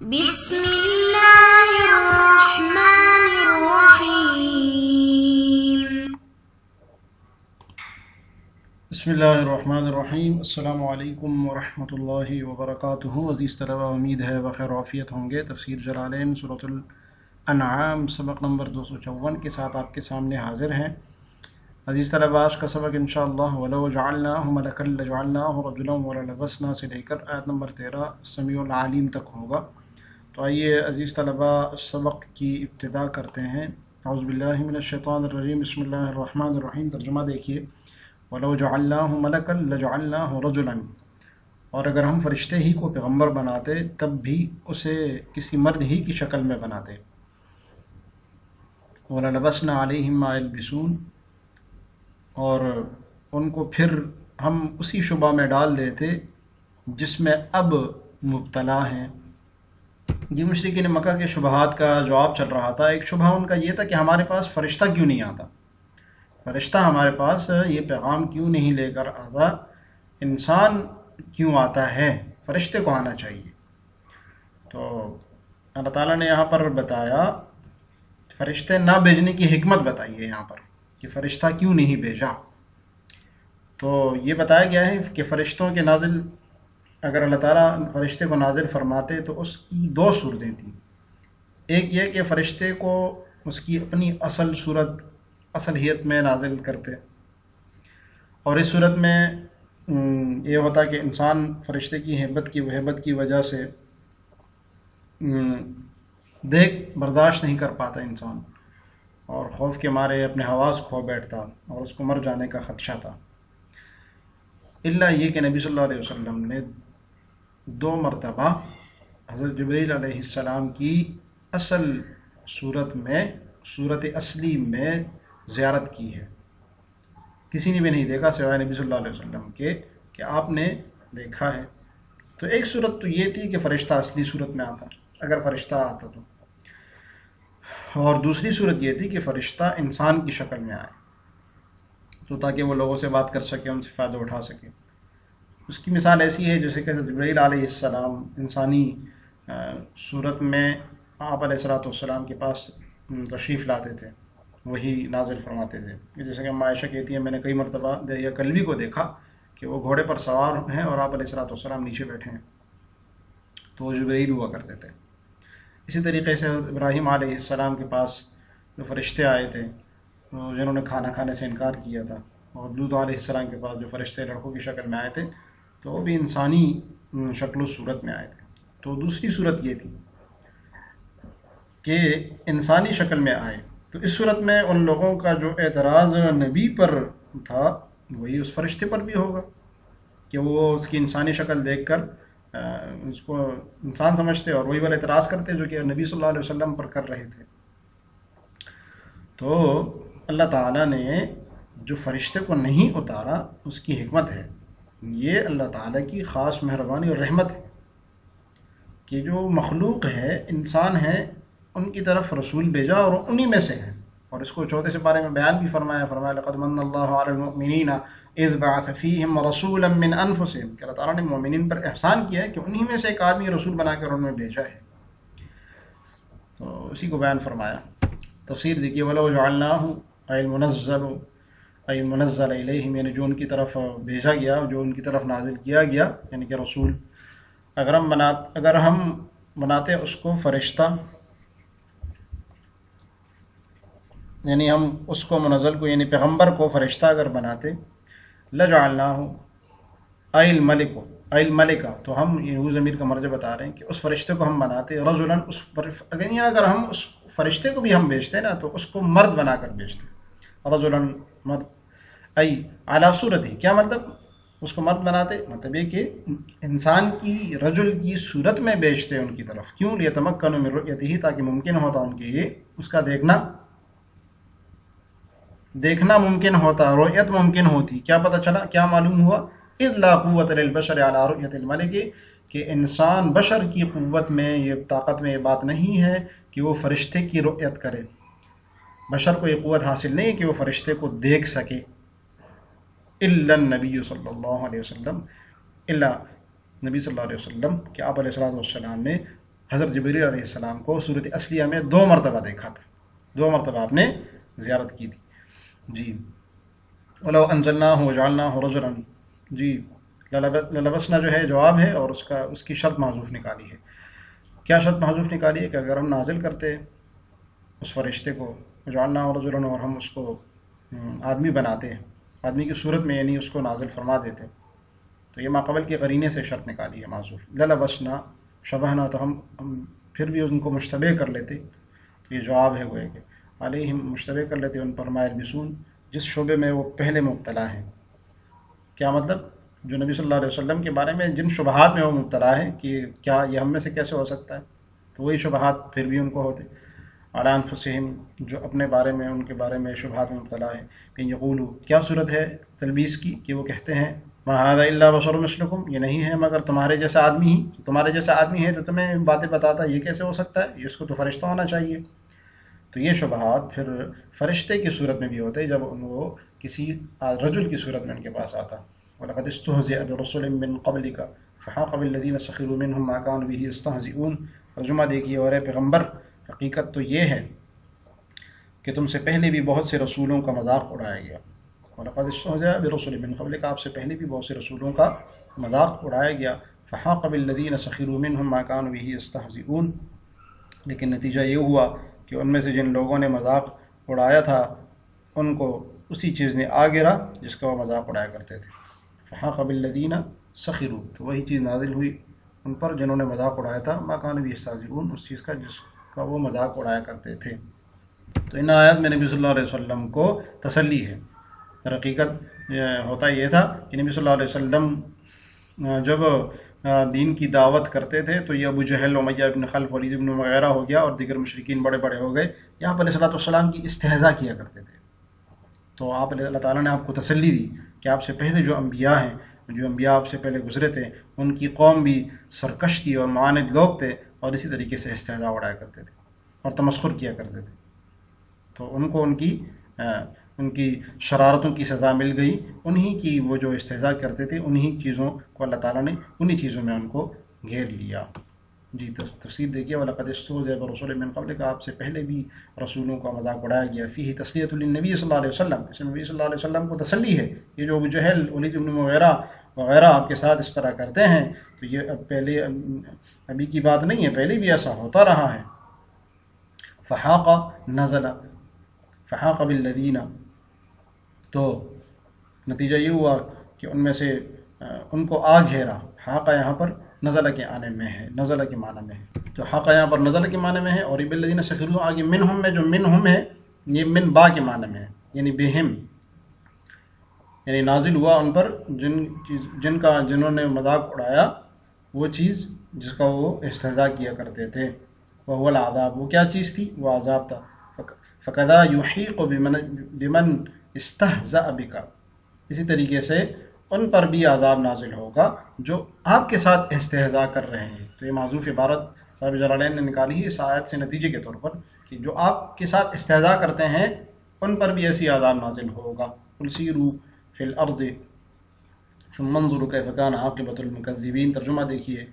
بسم اللہ الرحمن الرحیم۔ بسم اللہ الرحمن الرحیم۔ السلام علیکم ورحمۃ اللہ وبرکاتہ۔ عزیز طلبہ، امید ہے بخیر و عافیت ہوں گے۔ تفسیر جلالین سورۃ الانعام سبق نمبر 254 کے ساتھ آپ کے سامنے حاضر ہیں۔ عزیز طلبہ، آج کا سبق انشاءاللہ وَلَوْ جَعَلْنَاهُ مَلَكًا لَجَعَلْنَاهُ رَجُلًا وَلَلَبَسْنَا سے لے کر آیت نمبر 13 سمیع العلیم تک ہوگا۔ تو آئیے عزیز طلبہ سبق کی ابتدا کرتے ہیں۔ اعوذ باللہ من الشیطان الرجیم، بسم اللہ الرحمن الرحیم۔ ترجمہ دیکھیے، وَلَوْ جَعَلْنَاهُ مَلَكًا لَجَعَلْنَاهُ رَجُلًا، اور اگر ہم فرشتے ہی کو پیغمبر بناتے تب بھی اسے کسی مرد ہی کی شکل میں بناتے۔ وَلَلَبَسْنَا عَلَيْهِمْ مَا يَلْبِسُونَ، اور ان کو پھر ہم اسی شبہ میں ڈال دیتے جس میں اب مبتلا ہیں۔ یہ مشرکین مکہ کے شبہات کا جواب چل رہا تھا۔ ایک شبہ ان کا یہ تھا کہ ہمارے پاس فرشتہ کیوں نہیں آتا، فرشتہ ہمارے پاس یہ پیغام کیوں نہیں لے کر آتا، انسان کیوں آتا ہے، فرشتے کو آنا چاہیے۔ تو اللہ تعالیٰ نے یہاں پر بتایا، فرشتے نہ بھیجنے کی حکمت بتائی ہے یہاں پر کہ فرشتہ کیوں نہیں بھیجا۔ تو یہ بتایا گیا ہے کہ فرشتوں کے نازل، اگر اللہ تعالیٰ فرشتے کو نازل فرماتے تو اس کی دو صورتیں تھیں۔ ایک یہ کہ فرشتے کو اس کی اپنی اصل صورت، اصلیت میں نازل کرتے، اور اس صورت میں یہ ہوتا کہ انسان فرشتے کی ہیبت کی وجہ سے دیکھ برداشت نہیں کر پاتا انسان، اور خوف کے مارے اپنے حواس کھو بیٹھتا اور اس کو مر جانے کا خدشہ تھا۔ الا یہ کہ نبی صلی اللہ علیہ وسلم نے 2 مرتبہ حضرت جبریل علیہ السلام کی اصل صورت میں، صورت اصلی میں زیارت کی ہے۔ کسی نے بھی نہیں دیکھا سوائے نبی صلی اللہ علیہ وسلم کے کہ آپ نے دیکھا ہے۔ تو ایک صورت تو یہ تھی کہ فرشتہ اصلی صورت میں آتا، اگر فرشتہ آتا تو، اور دوسری صورت یہ تھی کہ فرشتہ انسان کی شکل میں آئے، تو تاکہ وہ لوگوں سے بات کر سکے، ان سے فائدہ اٹھا سکے۔ اس کی مثال ایسی ہے جیسے کہ جبرائیل علیہ السلام انسانی صورت میں آپ علیہ السلام کے پاس تشریف لاتے تھے، وہی نازل فرماتے تھے۔ جیسے کہ عائشہ کہتی ہے، میں نے کئی مرتبہ دریائے کلبی کو دیکھا کہ وہ گھوڑے پر سوار ہیں اور آپ علیہ السلام نیچے بیٹھے ہیں، تو وہ جبرائیل ہوا کرتے تھے۔ اسی طریقے سے ابراہیم علیہ السلام کے پاس جو فرشتے آئے تھے جنہوں نے کھانا کھانے سے انکار کیا تھا، اور لوط علیہ السلام کے پاس جو فرشتے لڑکوں کی شکل میں آئے تھے تو وہ بھی انسانی شکل و صورت میں آئے تھے۔ تو دوسری صورت یہ تھی کہ انسانی شکل میں آئے۔ تو اس صورت میں ان لوگوں کا جو اعتراض نبی پر تھا وہی اس فرشتے پر بھی ہوگا کہ وہ اس کی انسانی شکل دیکھ کر اس کو انسان سمجھتے اور وہی والا اعتراض کرتے جو کہ نبی صلی اللہ علیہ وسلم پر کر رہے تھے۔ تو اللہ تعالیٰ نے جو فرشتے کو نہیں اتارا اس کی حکمت ہے، یہ اللہ تعالیٰ کی خاص مہربانی اور رحمت ہے کہ جو مخلوق ہے، انسان ہے، ان کی طرف رسول بھیجا اور انہی میں سے ہے۔ اور اس کو 4 سپارے میں بیان بھی فرمایا لقد من اللہ علی المؤمنین اذ بعث فیہم رسولا من انفسہم، کہ اللہ تعالیٰ نے مومنین پر احسان کیا ہے کہ انہی میں سے ایک آدمی رسول بنا کر انہوں نے بھیجا ہے۔ تو اسی کو بیان فرمایا۔ تفسیر دیکھیے، وَلَوْ جَعَلْنَاهُ أَيْ الْمُنَزَّلَ إِلَيْهِمْ، یعنی جو ان کی طرف بھیجا گیا، جو ان کی طرف نازل کیا گیا، یعنی کہ رسول، اگر ہم بناتے اس کو فرشتہ، یعنی ہم اس کو منزل کو، یعنی پیغمبر کو فرشتہ اگر بناتے، لَجَعَلْنَاهُ أَيْ الْمَلِكَ، تو ہم یہ ضمیر کا مرجع بتا رہے ہیں کہ اس فرشتے کو ہم بناتے رجلاً، اگر ہم اس فرشتے کو بھی ہم بیچتے نا تو اس کو مرد بنا کر بیچتے، رجلاً مرد، ای اعلیٰ صورت ہی، کیا مطلب اس کو مرد بناتے، مطلب یہ کہ انسان کی، رجل کی صورت میں بیچتے ان کی طرف، کیوں؟ لیتمکنوا من رؤیتہ، تاکہ ممکن ہوتا ان کے لیے اس کا دیکھنا ممکن ہوتا، رؤیت ممکن ہوتی۔ کیا پتہ چلا، کیا معلوم ہوا؟ اذ لا قوت للبشر علی رؤیت الملک، کہ انسان بشر کی قوت میں، یہ طاقت میں یہ بات نہیں ہے کہ وہ فرشتے کی رؤیت کرے، بشر کو یہ قوت حاصل نہیں کہ وہ فرشتے کو دیکھ سکے۔ الا النبی صلی اللہ علیہ وسلم، الا نبی صلی اللہ علیہ وسلم کہ آپ علیہ السلام نے حضرت جبریل علیہ السلام کو صورت اصلیہ میں 2 مرتبہ دیکھا تھا، 2 مرتبہ آپ نے زیارت کی تھی. جی وَلَوْ أَنزَلْنَاهُ وَجَعَلْنَاهُ رَجُلًا، جی للبسنا جو ہے جواب ہے، اور اس کی شرط محذوف نکالی ہے. کیا شرط محذوف نکالی ہے؟ کہ اگر ہم نازل کرتے اس فرشتے کو وَجَعَلْنَاهُ رَجُلًا، اور ہم اس کو آدمی بناتے، آدمی کی صورت میں، یعنی اس کو نازل فرما دیتے، تو یہ ماقبل کے قرینے سے شرط نکالی ہے محذوف. للبسنا شبہنا، تو ہم پھر بھی ان کو مشتبہ کر لیتے، تو یہ جواب ہے گویا کہ علیہم، مشتبہ کر لیتے ان پر، ما یلبسون، جس شعبے میں وہ پہلے مبتلا ہیں. کیا مطلب؟ جو نبی صلی اللہ علیہ وسلم کے بارے میں جن شبہات میں وہ مبتلا ہے کہ کیا یہ ہم میں سے کیسے ہو سکتا ہے، تو وہی شبہات پھر بھی ان کو ہوتے. علی انفسہم، جو اپنے بارے میں، ان کے بارے میں شبہات میں مبتلا ہے. کہ یقولو، کیا صورت ہے تلبیس کی، کہ وہ کہتے ہیں ما ھذا الا بشر مثلکم، یہ نہیں ہے مگر تمہارے جیسا آدمی ہی، تمہارے جیسا آدمی ہے جو تمہیں باتیں بتاتا، یہ کیسے ہو سکتا ہے، یہ اس کو تو فرشتہ ہونا چاہیے. تو یہ شبہات پھر فرشتے کی صورت میں بھی ہوتے جب وہ کسی رجل کی صورت میں ان کے پاس آتا. وَلَقَدِ اسْتُهْزِئَ بِرُسُلٍ مِّن قَبْلِكَ فَحَاقَ بِالَّذِينَ سَخِرُوا مِنْهُم مَّا كَانُوا بِهِ يَسْتَهْزِئُونَ. ترجمہ دیکھیے، اور اے پیغمبر، حقیقت تو یہ ہے کہ تم سے پہلے بھی بہت سے رسولوں کا مذاق اڑایا گیا. وَلَقَدِ اسْتُهْزِئَ بِرُسُلٍ مِّن قَبْلِكَ، آپ سے پہلے بھی بہت سے رسولوں کا مذاق اڑایا گیا. فَحَاقَ بِالَّذِينَ سَخِرُوا مِنْهُم مَّا كَانُوا بِهِ يَسْتَهْزِئُونَ، لیکن نتیجہ یہ ہوا کہ ان میں سے جن لوگوں نے مذاق اڑایا تھا ان کو اسی چیز نے آ گرا جس کا وہ مذاق اڑایا کرتے تھے. فحاق بالذین سخروا، تو وہی چیز نازل ہوئی ان پر جنہوں نے مذاق اڑایا تھا، ما کانوا به یستہزئون، اس چیز کا جس کا وہ مذاق اڑایا کرتے تھے. تو ان آیات میں نبی صلی اللہ علیہ وسلم کو تسلی ہے. در حقیقت ہوتا یہ تھا کہ نبی صلی اللہ علیہ وسلم جب دین کی دعوت کرتے تھے تو یہ ابو جہل، امیہ ابن خلف، ولید ابن مغیرہ ہو گیا، اور دیگر مشرکین بڑے بڑے ہو گئے، یہاں پر علیہ الصلوۃ والسلام کی استہزاء کیا کرتے تھے. تو آپ اللہ تعالیٰ نے آپ کو تسلی دی کہ آپ سے پہلے جو انبیاء ہیں، جو انبیاء آپ سے پہلے گزرے تھے، ان کی قوم بھی سرکش تھی اور معاند لوگ تھے، اور اسی طریقے سے استہزاء اڑایا کرتے تھے اور تمسخر کیا کرتے تھے. تو ان کو ان کی شرارتوں کی سزا مل گئی. انہی کی وہ جو استہزاء کرتے تھے، انہی چیزوں کو اللہ تعالیٰ نے انہی چیزوں میں ان کو گھیر لیا. جی تفسیر دیکھیے، وَلَقَدِ اسْتُهْزِئَ بِرُسُلٍ مِّن قَبْلِكَ، آپ سے پہلے بھی رسولوں کا مذاق اڑایا گیا. فیہ تسلیۃ للنبی صلی اللہ علیہ وسلم، اس میں نبی صلی اللہ علیہ وسلم کو تسلی ہے. یہ جو ابو جہل، ولید بن مغیرہ وغیرہ آپ کے ساتھ اس طرح کرتے ہیں، تو یہ پہلے ابھی کی بات نہیں ہے، پہلے بھی ایسا ہوتا رہا ہے. فحاق نزل، فحاق بالذین، تو نتیجہ یہ ہوا کہ ان میں سے ان کو آ گھیرا. حاقہ یہاں پر نزلہ کے آنے میں ہے، نزلہ کے معنی میں ہے. تو حاقہ یہاں پر نزلہ کے معنی میں ہے، اور بالذین سخروا آگے منہم میں جو منہم ہے یہ من با کے معنی میں ہے، یعنی بہم، یعنی نازل ہوا ان پر جنہوں نے مذاق اڑایا وہ چیز جس کا وہ استہزاء کیا کرتے تھے. وہو العذاب، وہ کیا چیز تھی؟ وہ عذاب تھا. فَكَذَا يُحِيقُ بِمَنْ اسْتَهْزَأَ بِكَ، اسی طریقے سے ان پر بھی عذاب نازل ہوگا جو آپ کے ساتھ استہزاء کر رہے ہیں. تو یہ معذوف عبارت صاحب جلالین نے نکالی ہے اس آیت سے نتیجے کے طور پر کہ جو آپ کے ساتھ استہزاء کرتے ہیں ان پر بھی ایسی عذاب نازل ہوگا. قُلْ سِیرُوا فِی الْأَرْضِ ثُمَّ انظُرُوا کیف کان عاقبۃ المکذبین. ترجمہ دیکھیے،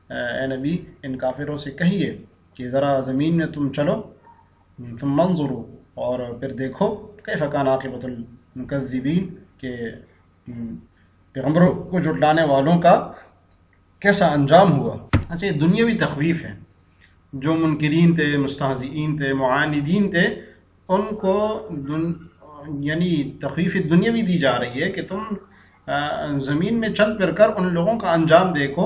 اے نبی ان کافروں سے کہیے کہ ذرا زمین میں تم چلو، ثم انظروا، اور پھر دیکھو، کیف کان عاقبۃ المکذبین، کہ پیغمبروں کو جھٹلانے والوں کا کیسا انجام ہوا. اچھا، یہ دنیاوی تخویف ہے. جو منکرین تھے، مستہزئین تھے، معاندین تھے، ان کو یعنی تخویف دنیاوی دی جا رہی ہے کہ تم زمین میں چل پھر کر ان لوگوں کا انجام دیکھو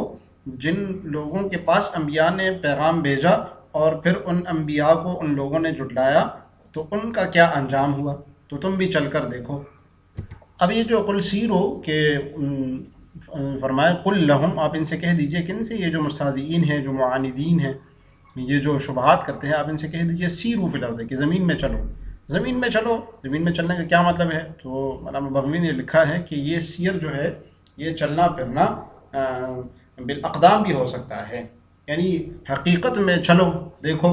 جن لوگوں کے پاس انبیاء نے پیغام بھیجا اور پھر ان انبیاء کو ان لوگوں نے جھٹلایا، تو ان کا کیا انجام ہوا، تو تم بھی چل کر دیکھو. اب یہ جو قل سیرو کہ فرمائے قل لہم، آپ ان سے کہہ دیجئے، کن سے؟ یہ جو مستہزئین ہیں، جو معاندین ہیں، یہ جو شبہات کرتے ہیں، آپ ان سے کہہ دیجئے سیرو فی الارض، کہ زمین میں چلو. زمین میں چلو، زمین میں چلنے کا کیا مطلب ہے؟ تو علامہ بغوی نے لکھا ہے کہ یہ سیر جو ہے یہ چلنا پھرنا بالاقدام بھی ہو سکتا ہے، یعنی حقیقت میں چلو، دیکھو،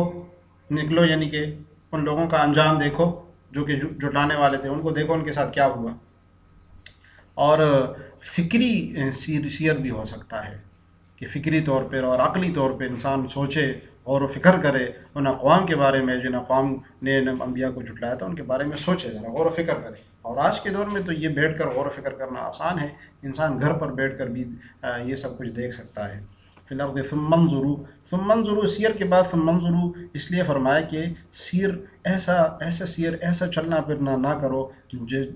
نکلو، یعنی کہ ان لوگوں کا انجام دیکھو جو کہ جھٹلانے والے تھے، ان کو دیکھو ان کے ساتھ کیا ہوا. اور فکری سیر بھی ہو سکتا ہے، کہ فکری طور پر اور عقلی طور پہ انسان سوچے، غور و فکر کرے، ان اقوام کے بارے میں جن اقوام نے انبیاء کو جھٹلایا تھا ان کے بارے میں سوچے، ذرا غور و فکر کرے۔ اور آج کے دور میں تو یہ بیٹھ کر غور و فکر کرنا آسان ہے، انسان گھر پر بیٹھ کر بھی یہ سب کچھ دیکھ سکتا ہے۔ فی الارض ثم انظروا، سیر کے بعد ثم انظروا اس لیے فرمایا کہ ایسا چلنا پھرنا نہ کرو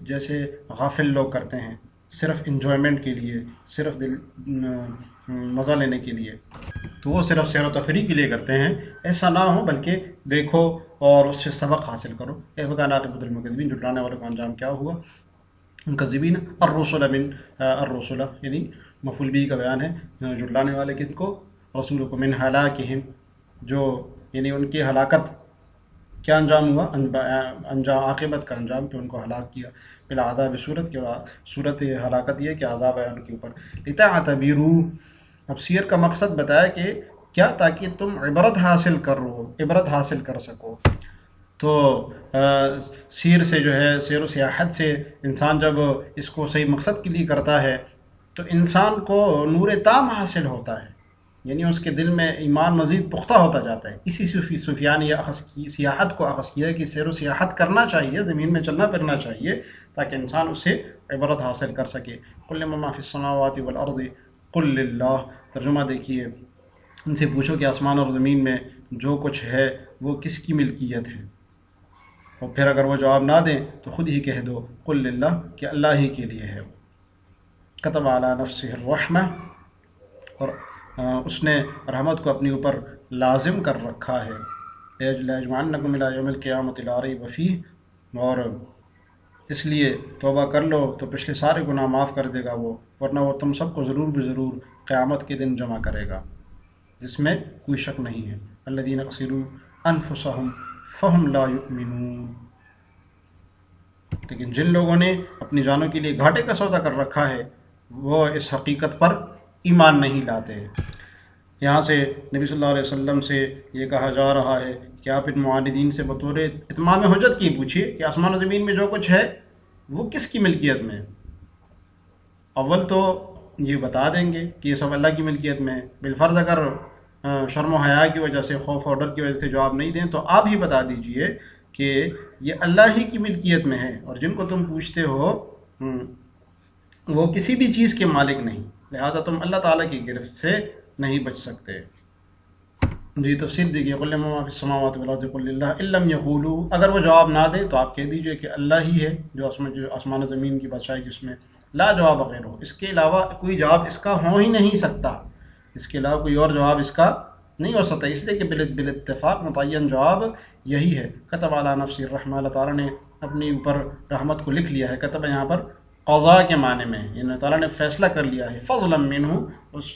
جیسے غافل لوگ کرتے ہیں، صرف انجوائمنٹ کے لیے، صرف مزہ لینے کے لیے، تو وہ صرف سیر و تفریح کے لیے کرتے ہیں۔ ایسا نہ ہو، بلکہ دیکھو اور اس سے سبق حاصل کرو۔ کان عاقبۃ المکذبین، جھٹلانے والوں کا انجام کیا ہوا؟ مکذبین الرسل یعنی مفعول به کا بیان ہے، جھٹلانے والے کن کو؟ رسولوں کو، من ہلاکہم، جو یعنی ان کی ہلاکت کیا انجام ہوا؟ انجام عاقبت کا انجام کہ ان کو ہلاک کیا، بالعذاب، صورت ہلاکت یہ کہ عذاب ہے ان کے اوپر۔ لتعتبروا، اب سیر کا مقصد بتایا کہ کیا، تاکہ تم عبرت حاصل کر سکو۔ تو سیر سے جو ہے، سیر و سیاحت سے انسان جب اس کو صحیح مقصد کے لیے کرتا ہے تو انسان کو نور تام حاصل ہوتا ہے، یعنی اس کے دل میں ایمان مزید پختہ ہوتا جاتا ہے۔ اسی سفیان نے سیاحت کو اخذ کیا کہ سیر و سیاحت کرنا چاہیے، زمین میں چلنا پھرنا چاہیے تاکہ انسان اس سے عبرت حاصل کر سکے۔ قل ما فی السماوات والارض قل للہ، ترجمہ دیکھیے، ان سے پوچھو کہ آسمان اور زمین میں جو کچھ ہے وہ کس کی ملکیت ہے، اور پھر اگر وہ جواب نہ دیں تو خود ہی کہہ دو قل للہ، کہ اللہ ہی کے لیے ہے۔ کتب علی نفسہ الرحمہ، اور اس نے رحمت کو اپنے اوپر لازم کر رکھا ہے۔ لیجمعنکم الی یوم القیامۃ لا ریب فیہ، اور اس لیے توبہ کر لو تو پچھلے سارے گناہ معاف کر دے گا وہ، ورنہ وہ تم سب کو ضرور قیامت کے دن جمع کرے گا جس میں کوئی شک نہیں ہے۔ الذین خسروا انفسهم فہم لا یؤمنون، لیکن جن لوگوں نے اپنی جانوں کے لیے گھاٹے کا سودا کر رکھا ہے وہ اس حقیقت پر ایمان نہیں لاتے۔ یہاں سے نبی صلی اللہ علیہ وسلم سے یہ کہا جا رہا ہے کہ آپ ان معاندین سے بطور اتمام حجت کی پوچھیے کہ آسمان و زمین میں جو کچھ ہے وہ کس کی ملکیت میں ہے۔ اول تو یہ بتا دیں گے کہ یہ سب اللہ کی ملکیت میں ہے، بالفرض اگر شرم و حیا کی وجہ سے، خوف و ڈر کی وجہ سے جواب نہیں دیں تو آپ ہی بتا دیجئے کہ یہ اللہ ہی کی ملکیت میں ہے، اور جن کو تم پوچھتے ہو وہ کسی بھی چیز کے مالک نہیں، لہذا تم اللہ تعالیٰ کی گرفت سے نہیں بچ سکتے۔ جی تفسیر دیکھیے، قل ما فی السماوات والارض قل للہ ان لم یقولوا، اگر وہ جواب نہ دیں تو آپ کہہ دیجئے کہ اللہ ہی ہے جو آسمان و زمین کی بادشاہی جس میں لا جواب غیر ہو، اس کے علاوہ کوئی جواب اس کا ہو ہی نہیں سکتا، اس کے علاوہ کوئی اور جواب اس کا نہیں ہو سکتا، اس لیے کہ بالاتفاق متعین جواب یہی ہے۔ کتب علی نفسہ الرحمہ، اللہ تعالیٰ نے اپنے اوپر رحمت کو لکھ لیا ہے۔ کتب یہاں پر قضاء کے معنی میں، یعنی اللہ تعالیٰ نے فیصلہ کر لیا ہے، فضلا منہ،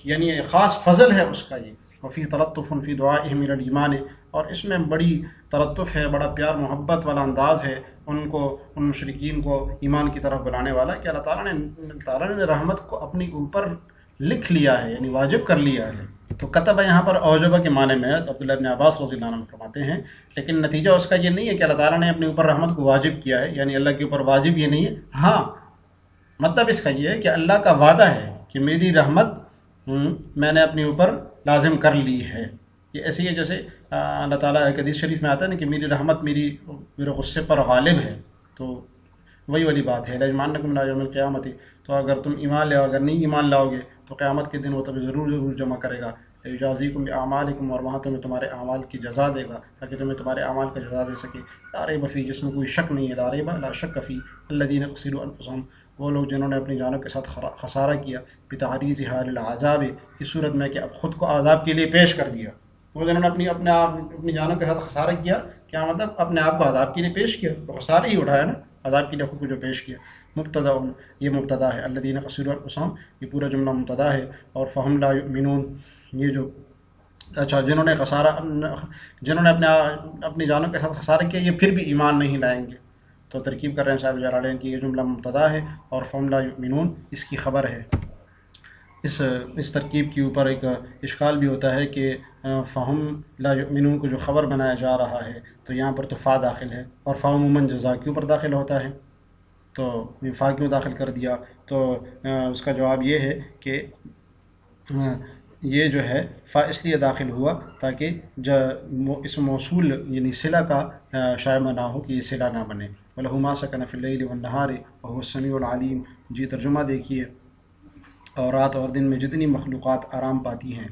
یعنی خاص فضل ہے اس کا یہ، وفی تلطف فی دعائہم الی الایمان، اور اس میں بڑی تلطف ہے، بڑا پیار محبت والا انداز ہے ان مشرکین کو ایمان کی طرف بلانے والا، کہ اللہ تعالیٰ نے رحمت کو اپنے اوپر لکھ لیا ہے، یعنی واجب کر لیا ہے۔ تو کتبہ یہاں پر اوجبہ کے معنی میں عبداللہ ابن عباس رضی اللہ عنہ فرماتے ہیں، لیکن نتیجہ اس کا یہ نہیں ہے کہ اللہ تعالیٰ نے اپنے اوپر رحمت کو واجب کیا ہے، یعنی اللہ کے اوپر واجب یہ نہیں ہے، ہاں مطلب اس کا یہ ہے کہ اللہ کا وعدہ ہے کہ میری رحمت میں نے اپنے اوپر لازم کر لی ہے۔ یہ ایسی ہے جیسے اللہ تعالیٰ حدیث شریف میں آتا ہے نا کہ میری رحمت میرے غصے پر غالب ہے، تو وہی والی بات ہے۔ لیجمعنکم الی یوم القیامۃ، تو اگر تم ایمان لاؤ، اگر نہیں ایمان لاؤ گے تو قیامت کے دن وہ تمہیں ضرور جمع کرے گا۔ یجازیکم باعمالکم، اور وہاں تمہیں تمہارے اعمال کی جزا دے گا، تاکہ تمہیں تمہارے اعمال کا جزا دے سکے۔ لا ریب فیہ، جس میں کوئی شک نہیں ہے، لا ریب لا شک فیہ، الذین خسروا انفسہم، وہ لوگ جنہوں نے اپنی جانوں کے ساتھ خسارہ کیا، بتعریضھا للعذاب، اس صورت میں کہ اب خود کو عذاب کے لیے پیش کر دیا۔ وہ جنہوں نے اپنی جانوں کے ساتھ خسارہ کیا، کیا مطلب اپنے آپ کو عذاب کے لیے پیش کیا، تو خسارہ ہی اٹھایا نا، عذاب کے لیے خود کو جو پیش کیا۔ مبتدا، یہ مبتدا ہے، الذین خسروا انفسہم، یہ پورا جملہ مبتدا ہے، اور فہم لا یؤمنون، یہ جو اچھا جنہوں نے اپنی جانوں کے ساتھ خسارہ کیا یہ پھر بھی ایمان نہیں لائیں گے، تو ترکیب کر رہے ہیں صاحب جلالین کی یہ جملہ مبتدا ہے اور فہم لا یؤمنون اس کی خبر ہے۔ اس ترکیب کے اوپر ایک اشکال بھی ہوتا ہے کہ فہم لا یؤمنون کو جو خبر بنایا جا رہا ہے تو یہاں پر تو فا داخل ہے، اور فا عموماً جزا کے اوپر داخل ہوتا ہے، تو فا کیوں داخل کر دیا؟ تو اس کا جواب یہ ہے کہ یہ جو ہے فا اس لیے داخل ہوا تاکہ اس موصول یعنی صلہ کا شائع نہ ہو کہ یہ صلہ نہ بنے. وَلَهُ مَا سَكَنَ فِي اللَّيْلِ وَالنَّهَارِ وَهُوَ السَّمِيعُ الْعَلِيمُ. جی ترجمہ دیکھیے. اور رات اور دن میں جتنی مخلوقات آرام پاتی ہیں،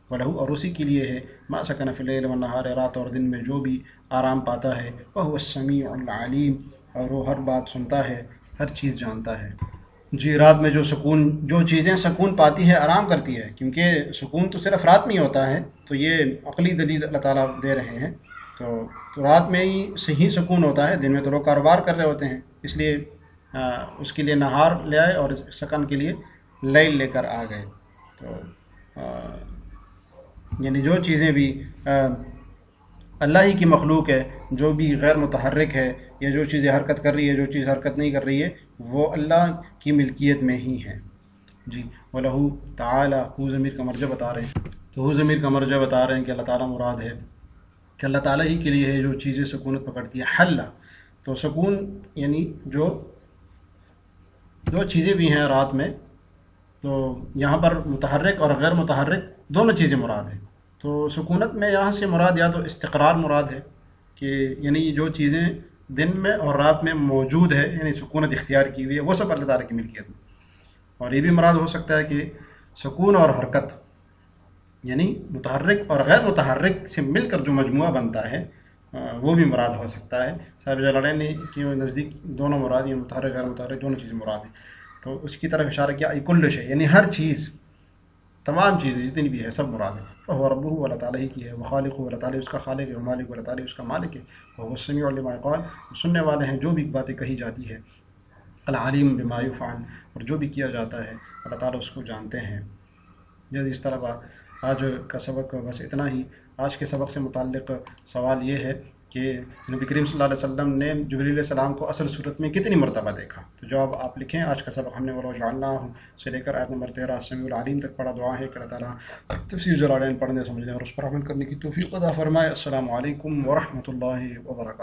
وَلَهُ اور اسی کے لیے ہے، مَا سَكَنَ فِي اللَّيْلِ وَالنَّهَارِ رات اور دن میں جو بھی آرام پاتا ہے، وَهُوَ السَّمِيعُ الْعَلِيمُ اور وہ ہر بات سنتا ہے، ہر چیز جانتا ہے. جی رات میں جو چیزیں سکون پاتی ہے، آرام کرتی ہے، کیونکہ سکون تو صرف رات میں ہی ہوتا ہے، تو یہ عقلی دلیل اللہ تعالیٰ دے رہے ہیں. تو رات میں ہی صحیح سکون ہوتا ہے، دن میں تو لوگ کاروبار کر رہے ہوتے ہیں، اس لیے اس کے لیے نہار لے آئے اور سکن کے لیے لیل لے کر آ گئے. تو یعنی جو چیزیں بھی اللہ ہی کی مخلوق ہے، جو بھی غیر متحرک ہے یا جو چیزیں حرکت کر رہی ہے، جو چیز حرکت نہیں کر رہی ہے، وہ اللہ کی ملکیت میں ہی ہے. جی وَلَهُ تعالی ہو ضمیر کا مرجع بتا رہے ہیں. تو ہو ضمیر کا مرجع بتا رہے ہیں کہ اللہ تعالیٰ مراد ہے کہ اللہ تعالیٰ ہی کے لیے ہے جو چیزیں سکونت پکڑتی ہے. حل تو سکون یعنی جو چیزیں بھی ہیں رات میں، تو یہاں پر متحرک اور غیر متحرک دونوں چیزیں مراد ہیں. تو سکونت میں یہاں سے مراد یا تو استقرار مراد ہے کہ یعنی جو چیزیں دن میں اور رات میں موجود ہے، یعنی سکونت اختیار کی ہوئی ہے، وہ سب اللہ تعالیٰ کی ملکیت میں. اور یہ بھی مراد ہو سکتا ہے کہ سکون اور حرکت یعنی متحرک اور غیر متحرک سے مل کر جو مجموعہ بنتا ہے وہ بھی مراد ہو سکتا ہے. صاحب جلالین کی نزدیک دونوں مراد ہیں، متحرک غیر متحرک دونوں چیزیں مراد ہیں. تو اس کی طرف اشارہ کیا کل شے یعنی ہر چیز، تمام چیزیں جتنی بھی ہے سب مراد ہے. وہ ربہ اللہ تعالیٰ ہی کی ہے، وہ خالق اللہ تعالیٰ اس کا خالق ہے، وہ مالک اللہ تعالیٰ اس کا مالک ہے، وہ سمیع لما یقال سننے والے ہیں جو بھی باتیں کہی جاتی ہے، العلیم بما یفعل اور جو بھی کیا جاتا ہے اللہ تعالیٰ اس کو جانتے ہیں. جیسے اس طرح آج کا سبق بس اتنا ہی. آج کے سبق سے متعلق سوال یہ ہے کہ نبی کریم صلی اللہ علیہ وسلم نے جبریل علیہ السلام کو اصل صورت میں کتنی مرتبہ دیکھا؟ تو جواب آپ لکھیں. آج کا سبق ہم نے وَلَوْ جَعَلْنَاهُ سے لے کر آیت نمبر 13 سمیع العلیم تک پڑھا. دعا ہے کہ اللہ تعالیٰ تفسیر جلالین پڑھنے سمجھنے اور اس پر عمل کرنے کی توفیق عطا فرمائے. السلام علیکم ورحمۃ اللہ وبرکاتہ.